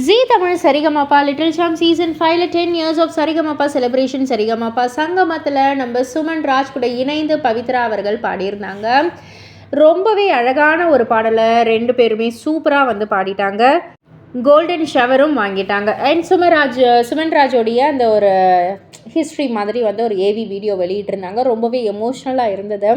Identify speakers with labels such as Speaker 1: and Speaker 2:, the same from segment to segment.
Speaker 1: ஜீ Tamil Sarigamapa little champs season 5ல் 10 years of Sarigamapa celebration Sarigamapa சங்கமத்தில் நம்ம சுமன் ராஜ் கூட இணைந்து பவித்ரா அவர்கள் பாடியிருந்தாங்க. ரொம்பவே அழகான ஒரு பாடலை 2 பேருமே சூப்பராக வந்து பாடிட்டாங்க. கோல்டன் ஷவரும் வாங்கிட்டாங்க. அண்ட் சுமன்ராஜோடைய அந்த ஒரு ஹிஸ்ட்ரி மாதிரி வந்து ஒரு ஏவி வீடியோ வெளியிட்டிருந்தாங்க. ரொம்பவே எமோஷ்னலாக இருந்தது.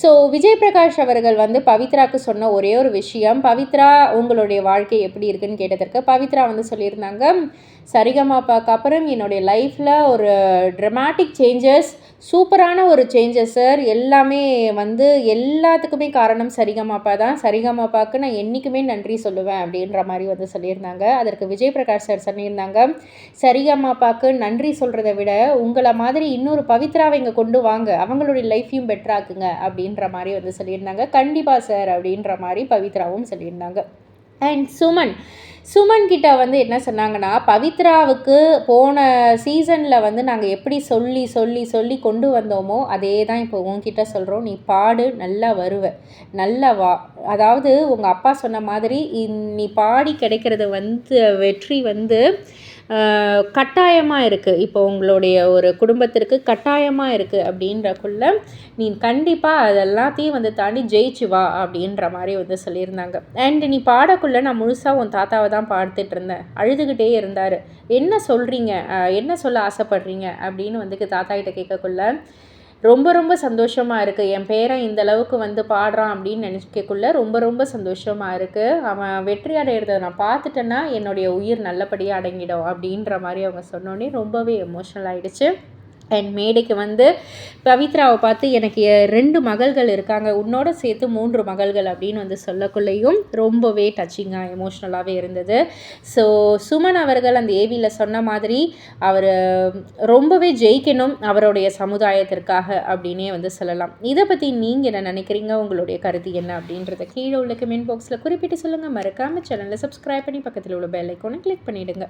Speaker 1: ஸோ விஜய் பிரகாஷ் அவர்கள் வந்து பவித்ராவுக்கு சொன்ன ஒரே ஒரு விஷயம், பவித்ரா உங்களுடைய வாழ்க்கை எப்படி இருக்குன்னு கேட்டதற்கு பவித்ரா வந்து சொல்லியிருந்தாங்க, சரிகமாப்பாக்கு அப்புறம் என்னுடைய லைஃப்பில் ஒரு ட்ரமாட்டிக் சேஞ்சஸ், சூப்பரான ஒரு சேஞ்சஸ் சார். எல்லாமே வந்து எல்லாத்துக்குமே காரணம் சரிகமாப்பா தான். சரிகமாப்பாவுக்கு நான் என்றைக்குமே நன்றி சொல்லுவேன் அப்படின்ற மாதிரி வந்து சொல்லியிருந்தாங்க. அதற்கு விஜய் பிரகாஷ் சார் சொல்லியிருந்தாங்க, சரிகமாப்பாவுக்கு நன்றி சொல்கிறத விட உங்களை மாதிரி இன்னொரு பவித்ராவை இங்கே கொண்டு வாங்க, அவங்களுடைய லைஃப்பையும் பெட்டராக்குங்க அப்படின்ற மாதிரி வந்து சொல்லியிருந்தாங்க. கண்டிப்பாக சார் அப்படின்ற மாதிரி பவித்ராவும் சொல்லியிருந்தாங்க. அண்ட் சுமன் கிட்ட வந்து என்ன சொன்னாங்கன்னா, பவித்ராவுக்கு போன சீசனில் வந்து நாங்கள் எப்படி சொல்லி சொல்லி சொல்லி கொண்டு வந்தோமோ அதே தான் இப்போ உன்கிட்ட சொல்கிறோம். நீ பாடு, நல்லா வருவ, நல்லா வா. அதாவது உங்கள் அப்பா சொன்ன மாதிரி நீ பாடி கிடைக்கிறது வந்து வெற்றி வந்து கட்டாயமாக இருக்குது. இப்போ உங்களுடைய ஒரு குடும்பத்திற்கு கட்டாயமாக இருக்குது அப்படின்றக்குள்ள நீ கண்டிப்பாக அதெல்லாத்தையும் வந்து தாண்டி ஜெயிச்சு வா அப்படின்ற மாதிரி வந்து சொல்லியிருந்தாங்க. அண்ட் நீ பாடக்குள்ளே நான் முழுசாக உன் தாத்தாவை தான் பார்த்துட்டு இருந்தேன். அழுதுகிட்டே இருந்தார். என்ன சொல்கிறீங்க, என்ன சொல்ல ஆசைப்படுறீங்க அப்படின்னு வந்து தாத்தா கிட்ட கேட்கக்குள்ள ரொம்ப ரொம்ப சந்தோஷமாக இருக்குது. என் பேரன் இந்த அளவுக்கு வந்து பாடுறான் அப்படின்னு நினைக்கக்குள்ள ரொம்ப ரொம்ப சந்தோஷமாக இருக்குது. அவன் வெற்றி அடைகிறத நான் பார்த்துட்டேன்னா என்னுடைய உயிர் நல்லபடியாக அடங்கிடும் அப்படின்ற மாதிரி அவங்க சொன்னோன்னே ரொம்பவே எமோஷ்னல் ஆகிடுச்சு. அண்ட் மேடைக்கு வந்து பவித்ராவை பார்த்து எனக்கு 2 மகள்கள் இருக்காங்க, உன்னோட சேர்த்து 3 மகள்கள் அப்படின்னு வந்து சொல்லக்குள்ளேயும் ரொம்பவே டச்சிங்காக எமோஷ்னலாகவே இருந்தது. ஸோ சுமன் அவர்கள் அந்த ஏவியில் சொன்ன மாதிரி அவர் ரொம்பவே ஜெயிக்கணும் அவருடைய சமுதாயத்திற்காக அப்படின்னே வந்து சொல்லலாம். இதை பற்றி நீங்கள் என்ன நினைக்கிறீங்க, உங்களுடைய கருத்து என்ன அப்படின்றத கீழே உள்ள கமெண்ட் பாக்ஸில் குறிப்பிட்டு சொல்லுங்கள். மறக்காமல் சேனலை சப்ஸ்கிரைப் பண்ணி பக்கத்தில் உள்ள பெல் ஐக்கானை கிளிக் பண்ணிவிடுங்க.